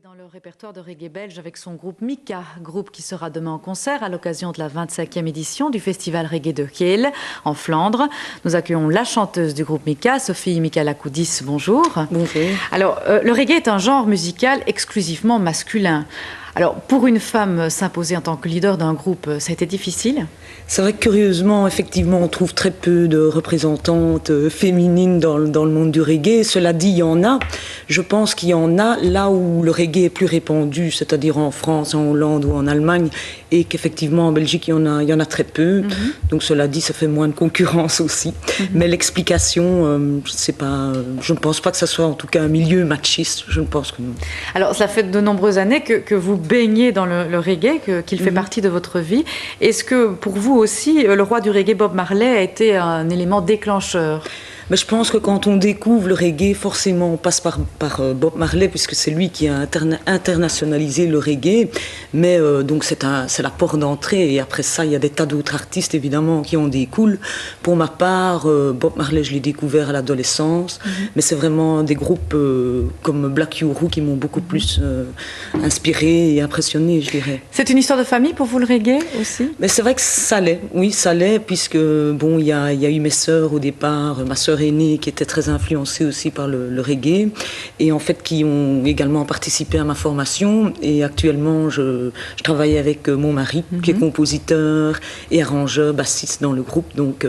Dans le répertoire de reggae belge avec son groupe Mika, groupe qui sera demain en concert à l'occasion de la 25e édition du festival reggae de Kiel en Flandre. Nous accueillons la chanteuse du groupe Mika, Sophie Michalakoudis. Bonjour. Bonjour. Alors, le reggae est un genre musical exclusivement masculin. Alors, pour une femme s'imposer en tant que leader d'un groupe, ça a été difficile ? C'est vrai que curieusement, effectivement, on trouve très peu de représentantes féminines dans le monde du reggae. Cela dit, il y en a. Je pense qu'il y en a là où le reggae est plus répandu, c'est-à-dire en France, en Hollande ou en Allemagne, et qu'effectivement en Belgique, il y en a très peu. Donc cela dit, ça fait moins de concurrence aussi. Mais l'explication, je ne pense pas que ça soit en tout cas un milieu machiste. Je ne pense que non. Alors, ça fait de nombreuses années que vous baignez dans le reggae, qu'il fait partie de votre vie. Est-ce que pour vous aussi, le roi du reggae, Bob Marley, a été un élément déclencheur ? Mais je pense que quand on découvre le reggae, forcément on passe par Bob Marley, puisque c'est lui qui a internationalisé le reggae. Mais donc c'est la porte d'entrée, et après ça il y a des tas d'autres artistes évidemment qui en découlent. Pour ma part, Bob Marley je l'ai découvert à l'adolescence, mais c'est vraiment des groupes comme Black Uhuru qui m'ont beaucoup plus inspiré et impressionné, je dirais. C'est une histoire de famille pour vous, le reggae aussi ? Mais c'est vrai que ça l'est, oui ça l'est, puisque bon il y a eu mes sœurs au départ, ma sœur aînée qui était très influencée aussi par le reggae, et en fait qui ont également participé à ma formation. Et actuellement je travaille avec mon mari qui est compositeur et arrangeur, bassiste dans le groupe, donc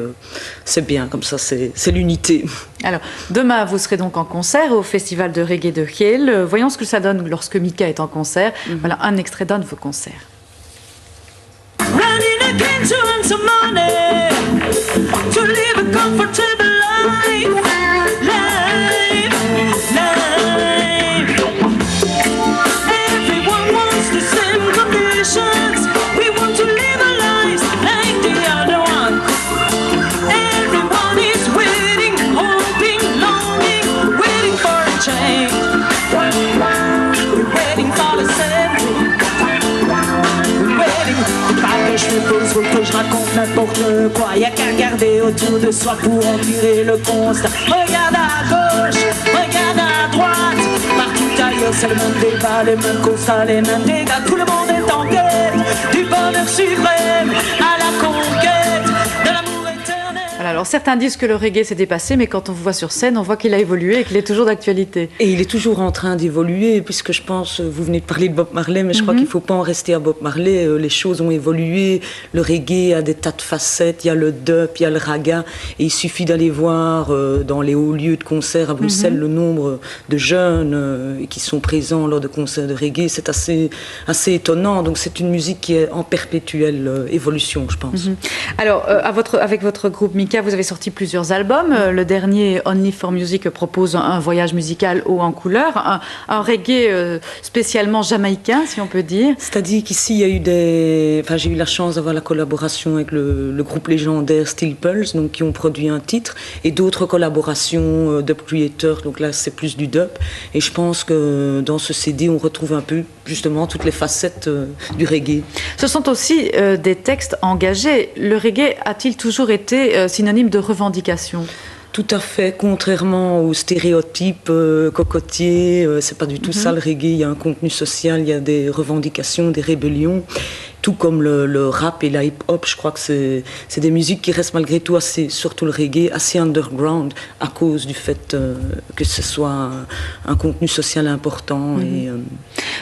c'est bien comme ça, c'est l'unité. Alors demain vous serez donc en concert au festival de reggae de Kiel. Voyons ce que ça donne lorsque Mika est en concert. Voilà un extrait d'un de vos concerts. To live a comfortable life. Everyone wants the same conditions. We want to live our lives like the other one. Everyone is waiting, hoping, longing, waiting for a change. We're waiting for the same thing. We're waiting. Que je pose ou que je raconte n'importe quoi, y'a qu'à regarder autour de soi pour en tirer le constat. Regarde à gauche, regarde à droite, partout ailleurs c'est le même débat, les mêmes constats, les mêmes dégâts. Tout le monde est en quête du bonheur suprême, à la conquête de l'amour éternel. Voilà, alors certains disent que le reggae s'est dépassé, mais quand on vous voit sur scène, on voit qu'il a évolué et qu'il est toujours d'actualité. Et il est toujours en train d'évoluer, puisque je pense, vous venez de parler de Bob Marley, mais je crois qu'il ne faut pas en rester à Bob Marley. Les choses ont évolué, le reggae a des tas de facettes, il y a le dub, il y a le raga, et il suffit d'aller voir dans les hauts lieux de concerts à Bruxelles le nombre de jeunes qui sont présents lors de concerts de reggae. C'est assez étonnant, donc c'est une musique qui est en perpétuelle évolution, je pense. Alors, avec votre groupe Mika, vous avez sorti plusieurs albums. Le dernier, Only for Music, propose un voyage musical haut en couleur, un reggae spécialement jamaïcain, si on peut dire. C'est-à-dire qu'ici, il y a eu j'ai eu la chance d'avoir la collaboration avec le groupe légendaire Steel Pulse, donc qui ont produit un titre, et d'autres collaborations Dub Creator, donc là c'est plus du dub. Et je pense que dans ce CD, on retrouve un peu justement toutes les facettes du reggae. Ce sont aussi des textes engagés. Le reggae a-t-il toujours été synonyme de revendication ? Tout à fait, contrairement aux stéréotypes cocotiers, c'est pas du tout ça le reggae. Il y a un contenu social, il y a des revendications, des rébellions. Tout comme le rap et la hip-hop, je crois que c'est des musiques qui restent malgré tout surtout le reggae, assez underground à cause du fait que ce soit un contenu social important. Et,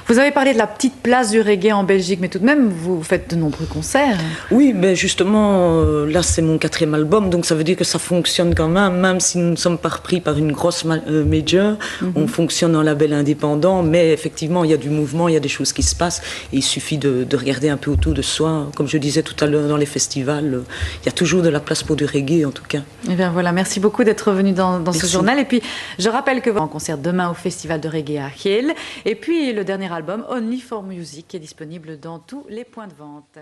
vous avez parlé de la petite place du reggae en Belgique, mais tout de même, vous faites de nombreux concerts. Oui, mais justement, là c'est mon 4e album, donc ça veut dire que ça fonctionne quand même si nous ne sommes pas repris par une grosse major, on fonctionne en label indépendant, mais effectivement il y a du mouvement, il y a des choses qui se passent, et il suffit de regarder un peu autour de soi. Comme je disais tout à l'heure dans les festivals, il y a toujours de la place pour du reggae en tout cas. Et bien voilà, merci beaucoup d'être venu dans ce journal. Et puis je rappelle que vous êtes en concert demain au festival de reggae à Kiel. Et puis le dernier album, Only for Music, qui est disponible dans tous les points de vente.